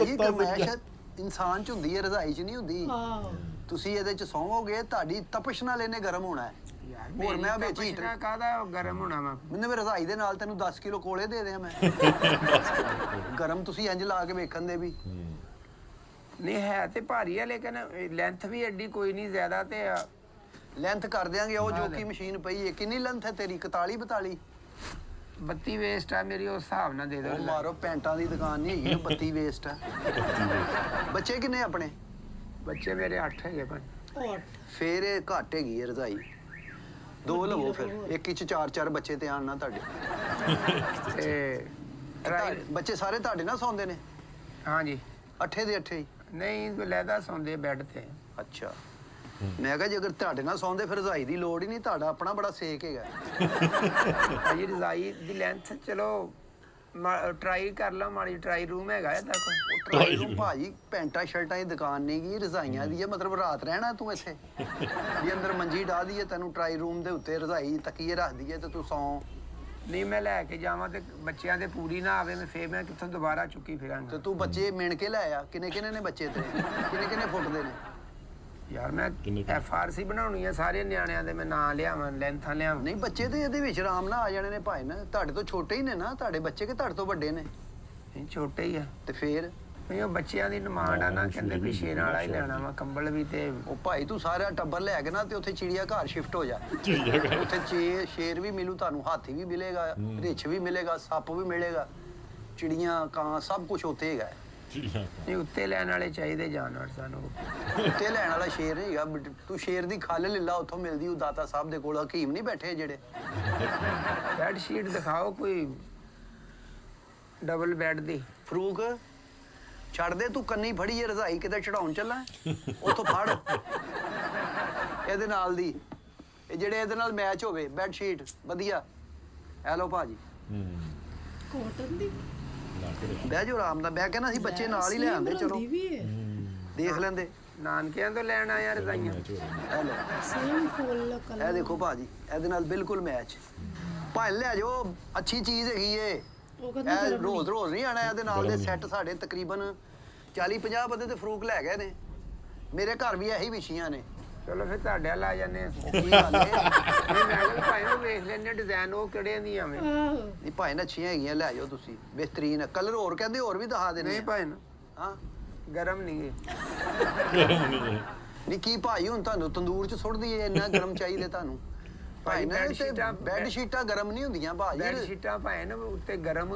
ਇਹ ਗਰਮੈਸ਼ ਇਨਸਾਨ ਚ ਹੁੰਦੀ ਹੈ, ਰਜ਼ਾਈ ਚ ਨਹੀਂ ਹੁੰਦੀ। ਤੁਸੀਂ ਇਹਦੇ ਚ ਸੌਵੋਗੇ, ਤੁਹਾਡੀ ਤਪਸ਼ ਨਾਲ ਇਹਨੇ ਗਰਮ ਹੋਣਾ ਹੈ। ਹੋਰ ਮੈਂ ਵਿੱਚ ਹੀਟਰ ਕਾਹਦਾ ਗਰਮ ਹੋਣਾ ਵਾ? ਮੈਨੂੰ ਰਜ਼ਾਈ ਦੇ ਨਾਲ ਤੈਨੂੰ 10 ਕਿਲੋ ਕੋਲੇ ਦੇ ਦਿਆਂ ਮੈਂ। ਗਰਮ ਤੁਸੀਂ ਇੰਜ ਲਾ ਕੇ ਵੇਖਣ ਦੇ ਵੀ ਨਹੀਂ ਹੈ ਤੇ ਭਾਰੀ ਆ, ਲੇਕਿਨ ਲੈਂਥ ਵੀ ਐਡੀ ਕੋਈ ਨਹੀਂ ਜ਼ਿਆਦਾ ਤੇ ਲੈਂਥ ਕਰ ਦਿਆਂਗੇ। ਉਹ ਜੋ ਕੀ ਮਸ਼ੀਨ ਪਈ ਹੈ, ਕਿੰਨੀ ਲੈਂਥ ਹੈ ਤੇਰੀ? 41 42 32 ਵੇਸਟ ਆ ਮੇਰੀ, ਉਸ ਹਿਸਾਬ ਨਾਲ ਦੇ ਦਿਓ। ਉਹ ਮਾਰੋ, ਪੈਂਟਾਂ ਦੀ ਦੁਕਾਨ ਨਹੀਂ ਹੈਗੀ, 32 ਵੇਸਟ ਹੈ। ਬੱਚੇ ਕਿੰਨੇ ਆਪਣੇ? ਬੱਚੇ ਮੇਰੇ 8 ਹੈਗੇ ਭਾਈ। ਫੇਰ ਇਹ ਘੱਟ ਹੈਗੀ ਹੈ ਰਜ਼ਾਈ। 2 ਲਵੋ ਫਿਰ, ਇੱਕ ਚ 4-4 ਬੱਚੇ ਤੇ ਆਣ ਨਾ ਤੁਹਾਡੇ। ਤੇ ਬੱਚੇ ਸਾਰੇ ਤੁਹਾਡੇ ਨਾਲ ਸੌਂਦੇ ਨੇ? ਹਾਂਜੀ, ਅੱਠੇ ਦੇ ਅੱਠੇ ਹੀ? ਨਹੀਂ ਲੈਦਾ ਸੌਂਦੇ ਬੈੱਡ ਤੇ। ਅੱਛਾ, ਮੈਂ ਕਿਹਾ ਜੇ ਅਗਰ ਤੁਹਾਡੇ ਨਾਲ ਸੌਂਦੇ ਫਿਰ ਰਜ਼ਾਈ ਦੀ ਲੋੜ ਹੀ ਨਹੀਂ, ਤੁਹਾਡਾ ਆਪਣਾ ਬੜਾ ਸੇਕ ਹੈਗਾ। ਭਾਜੀ ਰਜ਼ਾਈ ਦੀ ਲੈਂਥ ਚਲੋ ਟਰਾਈ ਕਰ ਲਾ, ਮਾੜੀ ਟਰਾਈ ਰੂਮ ਹੈਗਾ ਇਹਦਾ ਕੋਲ। ਟਰਾਈ ਰੂਮ ਭਾਜੀ ਪੈਂਟਾਂ ਸ਼ਰਟਾਂ ਦੀ ਦੁਕਾਨ ਨਹੀਂ ਗਈ, ਰਜ਼ਾਈਆਂ ਦੀ ਹੈ। ਮਤਲਬ ਰਾਤ ਰਹਿਣਾ ਤੂੰ ਇੱਥੇ ਵੀ ਅੰਦਰ ਮੰਜੀ ਢਾ ਦਈਏ, ਤੈਨੂੰ ਟਰਾਈ ਰੂਮ ਦੇ ਉੱਤੇ ਰਜ਼ਾਈ ਤਕੀਏ ਰੱਖ ਦਈਏ ਤੇ ਤੂੰ ਸੌਂ। ਨਹੀਂ ਮੈਂ ਲੈ ਕੇ ਜਾਵਾਂ ਤੇ ਬੱਚਿਆਂ ਦੇ ਪੂਰੀ ਨਾ ਆਵੇ, ਫੇਰ ਮੈਂ ਕਿੱਥੋਂ ਦੁਬਾਰਾ ਚੁੱਕੀ ਫਿਰਾਂਗਾ। ਤੇ ਤੂੰ ਬੱਚੇ ਮਿਣ ਕੇ ਲੈ ਆ। ਕਿੰਨੇ ਕਿੰਨੇ ਨੇ ਬੱਚੇ ਤੇਰੇ? ਕਿੰਨੇ ਕਿੰਨੇ ਫੁੱਟ ਦੇ ਨੇ? ਯਾਰ ਮੈਂ FRC ਬਣਾਉਣੀ ਆ ਸਾਰੇ ਨਿਆਣਿਆਂ ਦੇ, ਮੈਂ ਨਾਂ ਲਿਆਵਾਂ, ਲੈਂਥਾਂ ਲਿਆਵਾਂ। ਨਹੀਂ ਬੱਚੇ ਤੇ ਇਹਦੇ ਵਿੱਚ ਆਰਾਮ ਨਾਲ ਆ ਜਾਣੇ ਨੇ ਭਾਈ ਨਾ। ਤੁਹਾਡੇ ਤੋਂ ਛੋਟੇ ਹੀ ਨੇ ਨਾ ਤੁਹਾਡੇ ਬੱਚੇ, ਕਿ ਤੁਹਾਡੇ ਤੋਂ ਵੱਡੇ ਨੇ? ਨਹੀਂ ਛੋਟੇ ਹੀ ਆ। ਤੇ ਫੇਰ ਉਹ ਬੱਚਿਆਂ ਦੀ ਡਿਮਾਂਡ ਆ ਨਾ, ਕਹਿੰਦੇ ਵੀ ਸ਼ੇਰਾਂ ਵਾਲਾ ਹੀ ਲੈਣਾ ਵਾ, ਕੰਬਲ ਵੀ ਤੇ। ਉਹ ਭਾਈ ਤੂੰ ਸਾਰਾ ਟੱਬਰ ਲੈ ਕੇ ਨਾ ਤੇ ਉੱਥੇ ਚਿੜੀਆ ਘਰ ਸ਼ਿਫਟ ਹੋ ਜਾ। ਉੱਥੇ ਸ਼ੇਰ ਵੀ ਮਿਲੂ ਤੁਹਾਨੂੰ, ਹਾਥੀ ਵੀ ਮਿਲੇਗਾ, ਰਿੱਛ ਵੀ ਮਿਲੇਗਾ, ਸੱਪ ਵੀ ਮਿਲੇਗਾ, ਚਿੜੀਆਂ, ਕਾਂ, ਸਭ ਕੁਝ ਉੱਥੇ ਹੈਗਾ। ਨਹੀਂ ਉੱਤੇ ਲੈਣ ਵਾਲੇ ਚਾਹੀਦੇ ਜਾਨਵਰ ਸਾਨੂੰ। ਉੱਤੇ ਲੈਣ ਵਾਲਾ ਸ਼ੇਰ ਨਹੀਂ ਹੈਗਾ। ਤੂੰ ਸ਼ੇਰ ਦੀ ਖੱਲ ਲੈ ਲਾ, ਉੱਥੋਂ ਮਿਲਦੀ ਉਹ ਦਾਤਾ ਸਾਹਿਬ ਦੇ ਕੋਲ। ਹਕੀਮ ਨਹੀਂ ਬੈਠੇ ਜਿਹੜੇ? ਬੈੱਡ ਸ਼ੀਟ ਦਿਖਾਓ ਕੋਈ ਡਬਲ ਬੈੱਡ ਦੀ। ਫਰੂਕ ਛੱਡ ਦੇ, ਤੂੰ ਕੰਨੀ ਫੜੀ ਹੈ ਰਜ਼ਾਈ, ਕਿਤੇ ਚੜਾਉਣ ਚੱਲਾਂ? ਉੱਥੋਂ ਫੜ ਇਹਦੇ ਨਾਲ ਦੀ, ਇਹ ਜਿਹੜੇ ਇਹਦੇ ਨਾਲ ਮੈਚ ਹੋਵੇ ਬੈੱਡ ਸ਼ੀਟ ਵਧੀਆ। ਐ ਲਓ ਭਾਜੀ, ਕਾਟਨ ਦੀ। ਬਹਿ ਜਾਓ ਆਰਾਮ ਨਾਲ। ਮੈਂ ਕਹਿੰਦਾ ਸੀ ਬੱਚੇ ਨਾਲ ਹੀ ਲੈ ਆਂਦੇ, ਚਲੋ ਦੇਖ ਲੈਂਦੇ। ਨਾਨਕਿਆਂ ਤੋਂ ਲੈਣ ਆਇਆ ਰਜ਼ਾਈਆਂ। ਇਹ ਲਓ, ਸੇਮ ਫੁੱਲ ਕਲਰ। ਇਹ ਦੇਖੋ ਭਾਜੀ, ਇਹਦੇ ਨਾਲ ਬਿਲਕੁਲ ਮੈਚ। ਭਾਵੇਂ ਲੈ ਜਾਓ, ਅੱਛੀ ਚੀਜ਼ ਹੈਗੀ ਏ। ਇਹ ਰੋਜ਼ ਰੋਜ਼ ਨਹੀਂ ਆਣਾ। ਇਹਦੇ ਨਾਲ ਦੇ ਸੈੱਟ ਸਾਡੇ ਤਕਰੀਬਨ 40-50 ਬੰਦੇ ਤੇ ਫਰੂਕ ਲੈ ਗਏ ਨੇ। ਮੇਰੇ ਘਰ ਵੀ ਇਹੀ ਵਿਛੀਆਂ ਨੇ। ਚਲੋ ਫਿਰ ਤੁਹਾਡੇ ਵੱਲ ਆ ਜਾਂਦੇ ਆ। ਕੀ ਗੱਲ ਏ? ਨਹੀਂ ਮੈਂ ਕਿਹਾ ਭਾਈ ਉਹ ਵੇਖ ਲੈਂਦੇ ਡਿਜ਼ਾਈਨ, ਉਹ ਕਿਹੜੇ ਦੀਆਂ ਆਵੇਂ। ਨਹੀਂ ਭਾਈ ਨਾ ਅੱਛੀਆਂ ਹੈਗੀਆਂ, ਲੈ ਜਾਓ ਤੁਸੀਂ, ਬਿਹਤਰੀਨ ਕਲਰ। ਹੋਰ ਕਹਿੰਦੇ ਹੋਰ ਵੀ ਦਿਖਾ ਦੇਣੇ? ਨਹੀਂ ਭਾਈ ਨਾ ਹਾਂ, ਗਰਮ ਨਹੀਂ ਨਹੀਂ ਕੀ ਭਾਈ ਹੁਣ ਤੁਹਾਨੂੰ ਤੰਦੂਰ 'ਚ ਸੁੱਟ ਦਈਏ? ਇੰਨਾ ਗਰਮ ਚਾਹੀਦੇ ਤੁਹਾਨੂੰ? ਭਾਈ ਨਾ ਬੈੱਡ ਸ਼ੀਟਾਂ ਗਰਮ ਨਹੀਂ ਹੁੰਦੀਆਂ ਭਾਜੀ। ਬੈੱਡ ਸ਼ੀਟਾਂ ਭਾਵੇਂ ਨਾ ਉੱਤੇ ਗਰਮ